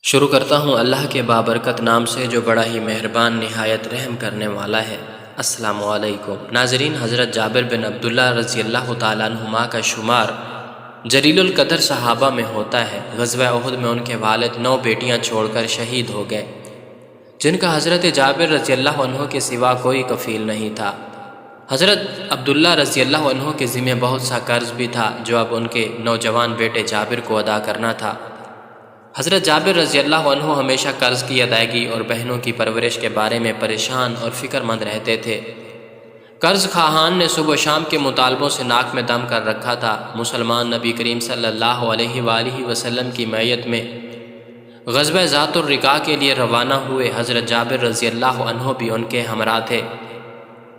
شروع کرتا ہوں اللہ کے بابرکت نام سے جو بڑا ہی مہربان نہایت رحم کرنے والا ہے۔ السلام علیکم ناظرین، حضرت جابر بن عبداللہ رضی اللہ تعالیٰ عنہما کا شمار جلیل القدر صحابہ میں ہوتا ہے۔ غزوہ احد میں ان کے والد 9 بیٹیاں چھوڑ کر شہید ہو گئے، جن کا حضرت جابر رضی اللہ عنہ کے سوا کوئی کفیل نہیں تھا۔ حضرت عبداللہ رضی اللہ عنہ کے ذمہ بہت سا قرض بھی تھا جو اب ان کے نوجوان بیٹے جابر کو ادا کرنا تھا۔ حضرت جابر رضی اللہ عنہ ہمیشہ قرض کی ادائیگی اور بہنوں کی پرورش کے بارے میں پریشان اور فکر مند رہتے تھے۔ قرض خواہان نے صبح و شام کے مطالبوں سے ناک میں دم کر رکھا تھا۔ مسلمان نبی کریم صلی اللہ علیہ وآلہ وسلم کی معیت میں غزوہ ذات الرقاع کے لیے روانہ ہوئے۔ حضرت جابر رضی اللہ عنہ بھی ان کے ہمراہ تھے۔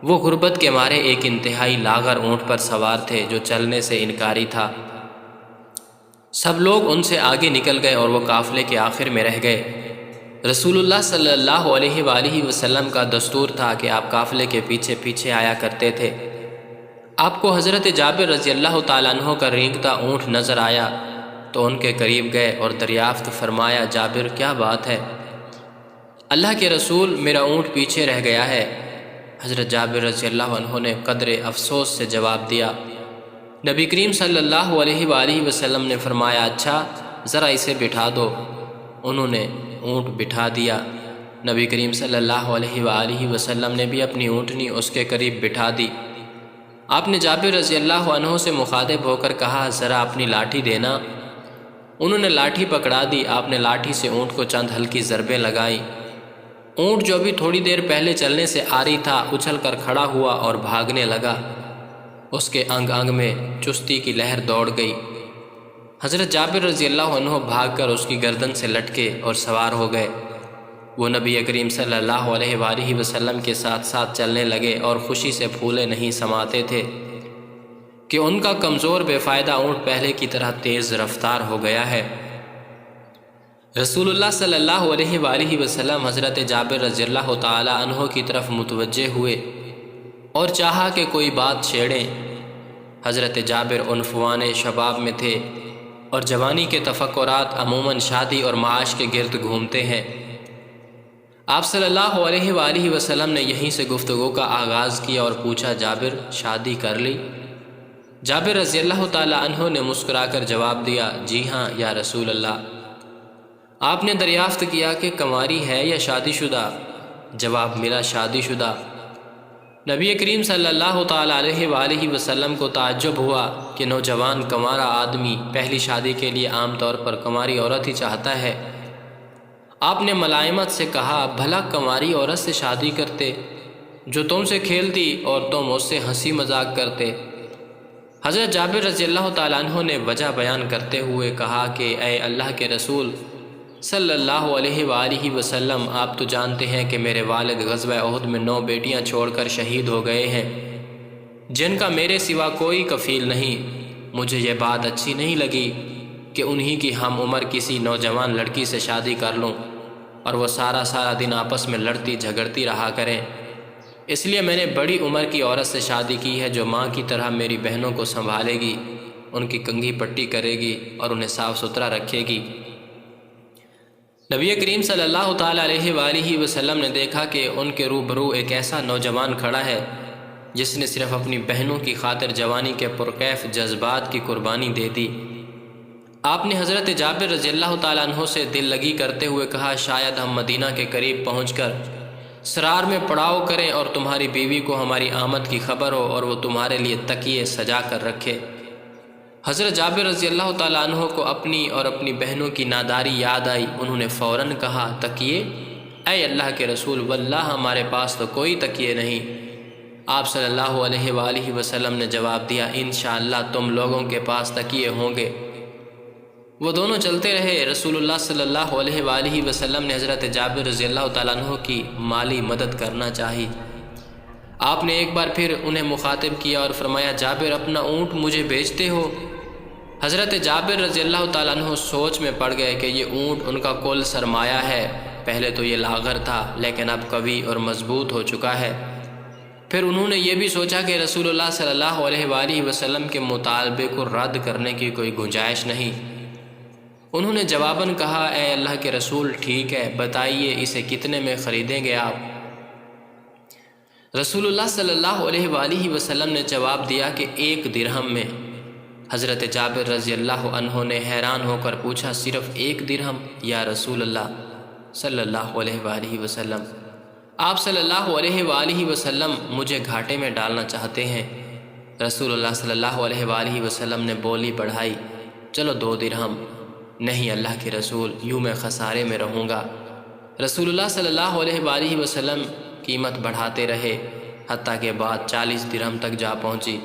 وہ غربت کے مارے ایک انتہائی لاغر اونٹ پر سوار تھے جو چلنے سے انکاری تھا۔ سب لوگ ان سے آگے نکل گئے اور وہ قافلے کے آخر میں رہ گئے۔ رسول اللہ صلی اللہ علیہ وآلہ وسلم کا دستور تھا کہ آپ قافلے کے پیچھے پیچھے آیا کرتے تھے۔ آپ کو حضرت جابر رضی اللہ تعالیٰ عنہ کا رینگتا اونٹ نظر آیا تو ان کے قریب گئے اور دریافت فرمایا، جابر کیا بات ہے؟ اللہ کے رسول، میرا اونٹ پیچھے رہ گیا ہے۔ حضرت جابر رضی اللہ عنہ نے قدر افسوس سے جواب دیا۔ نبی کریم صلی اللہ علیہ وآلہ وسلم نے فرمایا، اچھا ذرا اسے بٹھا دو۔ انہوں نے اونٹ بٹھا دیا۔ نبی کریم صلی اللہ علیہ وآلہ وسلم نے بھی اپنی اونٹنی اس کے قریب بٹھا دی۔ آپ نے جابر رضی اللہ عنہ سے مخاطب ہو کر کہا، ذرا اپنی لاٹھی دینا۔ انہوں نے لاٹھی پکڑا دی۔ آپ نے لاٹھی سے اونٹ کو چند ہلکی ضربیں لگائیں۔ اونٹ جو بھی تھوڑی دیر پہلے چلنے سے عاری تھا اچھل کر کھڑا ہوا اور بھاگنے لگا۔ اس کے انگ انگ میں چستی کی لہر دوڑ گئی۔ حضرت جابر رضی اللہ عنہ بھاگ کر اس کی گردن سے لٹکے اور سوار ہو گئے۔ وہ نبی کریم صلی اللہ علیہ وآلہ وسلم کے ساتھ ساتھ چلنے لگے اور خوشی سے پھولے نہیں سماتے تھے کہ ان کا کمزور بے فائدہ اونٹ پہلے کی طرح تیز رفتار ہو گیا ہے۔ رسول اللہ صلی اللہ علیہ وآلہ وسلم حضرت جابر رضی اللہ تعالی عنہ کی طرف متوجہ ہوئے اور چاہا کہ کوئی بات چھیڑیں۔ حضرت جابر عنفوان شباب میں تھے اور جوانی کے تفکرات عموماً شادی اور معاش کے گرد گھومتے ہیں۔ آپ صلی اللہ علیہ وآلہ وسلم نے یہیں سے گفتگو کا آغاز کیا اور پوچھا، جابر شادی کر لی؟ جابر رضی اللہ تعالی عنہ نے مسکرا کر جواب دیا، جی ہاں یا رسول اللہ۔ آپ نے دریافت کیا کہ کنواری ہے یا شادی شدہ؟ جواب ملا، شادی شدہ۔ نبی کریم صلی اللہ تعالیٰ علیہ وآلہ وسلم کو تعجب ہوا کہ نوجوان کنوارا آدمی پہلی شادی کے لیے عام طور پر کنواری عورت ہی چاہتا ہے۔ آپ نے ملائمت سے کہا، بھلا کنواری عورت سے شادی کرتے جو تم سے کھیلتی اور تم اس سے ہنسی مذاق کرتے؟ حضرت جابر رضی اللہ تعالیٰ عنہ نے وجہ بیان کرتے ہوئے کہا کہ اے اللہ کے رسول صلی اللہ علیہ وآلہ وسلم، آپ تو جانتے ہیں کہ میرے والد غزوہ احد میں 9 بیٹیاں چھوڑ کر شہید ہو گئے ہیں جن کا میرے سوا کوئی کفیل نہیں۔ مجھے یہ بات اچھی نہیں لگی کہ انہی کی ہم عمر کسی نوجوان لڑکی سے شادی کر لوں اور وہ سارا دن آپس میں لڑتی جھگڑتی رہا کریں۔ اس لیے میں نے بڑی عمر کی عورت سے شادی کی ہے جو ماں کی طرح میری بہنوں کو سنبھالے گی، ان کی کنگھی پٹی کرے گی اور انہیں صاف ستھرا رکھے گی۔ نبی کریم صلی اللہ تعالیٰ علیہ وآلہ وسلم نے دیکھا کہ ان کے روبرو ایک ایسا نوجوان کھڑا ہے جس نے صرف اپنی بہنوں کی خاطر جوانی کے پرکیف جذبات کی قربانی دے دی۔ آپ نے حضرت جابر رضی اللہ تعالیٰ عنہ سے دل لگی کرتے ہوئے کہا، شاید ہم مدینہ کے قریب پہنچ کر سرار میں پڑاؤ کریں اور تمہاری بیوی کو ہماری آمد کی خبر ہو اور وہ تمہارے لیے تکیے سجا کر رکھے۔ حضرت جابر رضی اللہ تعالیٰ عنہ کو اپنی اور اپنی بہنوں کی ناداری یاد آئی۔ انہوں نے فوراً کہا، تکیے؟ اے اللہ کے رسول، واللہ ہمارے پاس تو کوئی تکیے نہیں۔ آپ صلی اللہ علیہ وآلہ وسلم نے جواب دیا، انشاءاللہ تم لوگوں کے پاس تکیے ہوں گے۔ وہ دونوں چلتے رہے۔ رسول اللہ صلی اللہ علیہ وآلہ وسلم نے حضرت جابر رضی اللہ تعالیٰ عنہ کی مالی مدد کرنا چاہی۔ آپ نے ایک بار پھر انہیں مخاطب کیا اور فرمایا، جابر اپنا اونٹ مجھے بیچتے ہو؟ حضرت جابر رضی اللہ تعالیٰ عنہ سوچ میں پڑ گئے کہ یہ اونٹ ان کا کل سرمایہ ہے۔ پہلے تو یہ لاغر تھا لیکن اب قوی اور مضبوط ہو چکا ہے۔ پھر انہوں نے یہ بھی سوچا کہ رسول اللہ صلی اللہ علیہ وآلہ وسلم کے مطالبے کو رد کرنے کی کوئی گنجائش نہیں۔ انہوں نے جواباً کہا اے اللہ کے رسول ٹھیک ہے، بتائیے اسے کتنے میں خریدیں گے آپ؟ رسول اللہ صلی اللہ علیہ وآلہ وسلم نے جواب دیا کہ 1 درہم میں۔ حضرت جابر رضی اللہ عنہ نے حیران ہو کر پوچھا صرف 1 درہم یا رسول اللہ صلی اللہ علیہ وآلہ وسلم، آپ صلی اللہ علیہ وآلہ وسلم مجھے گھاٹے میں ڈالنا چاہتے ہیں؟ رسول اللہ صلی اللہ علیہ وآلہ وسلم نے بولی بڑھائی، چلو 2 درہم۔ نہیں اللہ کے رسول، یوں میں خسارے میں رہوں گا۔ رسول اللہ صلی اللہ علیہ وآلہ وسلم قیمت بڑھاتے رہے حتیٰ کہ بعد 40 درہم تک جا پہنچی۔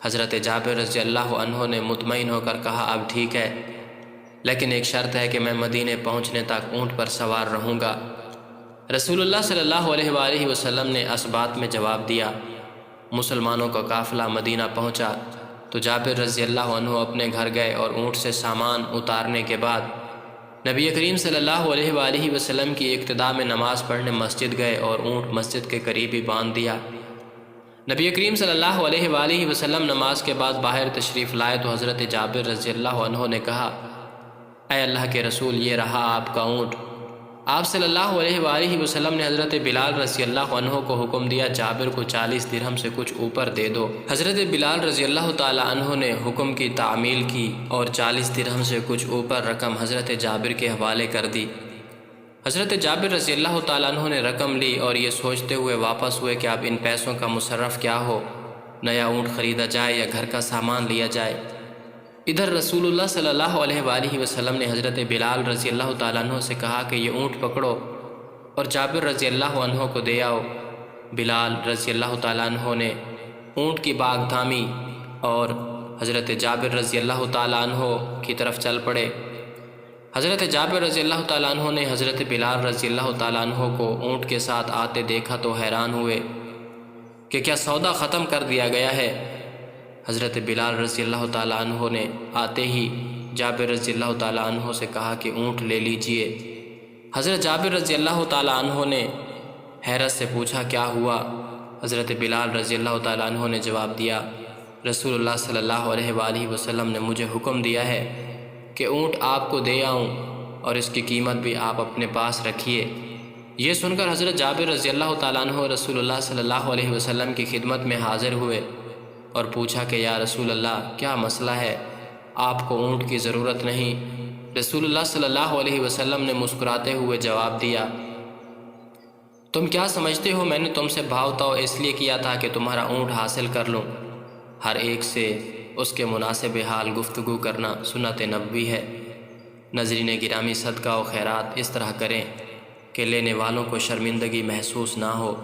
حضرت جابر رضی اللہ عنہ نے مطمئن ہو کر کہا اب ٹھیک ہے، لیکن ایک شرط ہے کہ میں مدینے پہنچنے تک اونٹ پر سوار رہوں گا۔ رسول اللہ صلی اللہ علیہ وآلہ وسلم نے اس بات میں جواب دیا۔ مسلمانوں کا قافلہ مدینہ پہنچا تو جابر رضی اللہ عنہ اپنے گھر گئے اور اونٹ سے سامان اتارنے کے بعد نبی کریم صلی اللہ علیہ وآلہ وسلم کی اقتداء میں نماز پڑھنے مسجد گئے اور اونٹ مسجد کے قریب ہی باندھ دیا۔ نبی کریم صلی اللہ علیہ وآلہ وسلم نماز کے بعد باہر تشریف لائے تو حضرت جابر رضی اللہ عنہ نے کہا اے اللہ کے رسول یہ رہا آپ کا اونٹ۔ آپ صلی اللہ علیہ وآلہ وسلم نے حضرت بلال رضی اللہ عنہ کو حکم دیا جابر کو 40 درہم سے کچھ اوپر دے دو۔ حضرت بلال رضی اللہ تعالی عنہ نے حکم کی تعمیل کی اور 40 درہم سے کچھ اوپر رقم حضرت جابر کے حوالے کر دی۔ حضرت جابر رضی اللہ تعالیٰ عنہ نے رقم لی اور یہ سوچتے ہوئے واپس ہوئے کہ اب ان پیسوں کا مصرف کیا ہو، نیا اونٹ خریدا جائے یا گھر کا سامان لیا جائے۔ ادھر رسول اللہ صلی اللہ علیہ وآلہ وسلم نے حضرت بلال رضی اللہ تعالیٰ عنہ سے کہا کہ یہ اونٹ پکڑو اور جابر رضی اللہ عنہ کو دے آؤ۔ بلال رضی اللہ تعالیٰ عنہ نے اونٹ کی باگ تھامی اور حضرت جابر رضی اللہ تعالیٰ عنہ کی طرف چل پڑے۔ حضرت جابر رضی اللہ تعالیٰ عنہ نے حضرت بلال رضی اللہ تعالیٰ عنہ کو اونٹ کے ساتھ آتے دیکھا تو حیران ہوئے کہ کیا سودا ختم کر دیا گیا ہے۔ حضرت بلال رضی اللہ تعالیٰ عنہ نے آتے ہی جابر رضی اللہ تعالیٰ عنہ سے کہا کہ اونٹ لے لیجئے۔ حضرت جابر رضی اللہ تعالیٰ عنہ نے حیرت سے پوچھا کیا ہوا؟ حضرت بلال رضی اللہ تعالیٰ عنہ نے جواب دیا رسول اللہ صلی اللہ علیہ وآلہ وسلم نے مجھے حکم دیا ہے کہ اونٹ آپ کو دے آؤں اور اس کی قیمت بھی آپ اپنے پاس رکھیے۔ یہ سن کر حضرت جابر رضی اللہ تعالیٰ عنہ رسول اللہ صلی اللہ علیہ وسلم کی خدمت میں حاضر ہوئے اور پوچھا کہ یا رسول اللہ کیا مسئلہ ہے؟ آپ کو اونٹ کی ضرورت نہیں۔ رسول اللہ صلی اللہ علیہ وسلم نے مسکراتے ہوئے جواب دیا تم کیا سمجھتے ہو میں نے تم سے بھاؤ تاؤ اس لیے کیا تھا کہ تمہارا اونٹ حاصل کر لوں۔ ہر ایک سے اس کے مناسب حال گفتگو کرنا سنت نبوی ہے۔ ناظرین گرامی صدقہ و خیرات اس طرح کریں کہ لینے والوں کو شرمندگی محسوس نہ ہو۔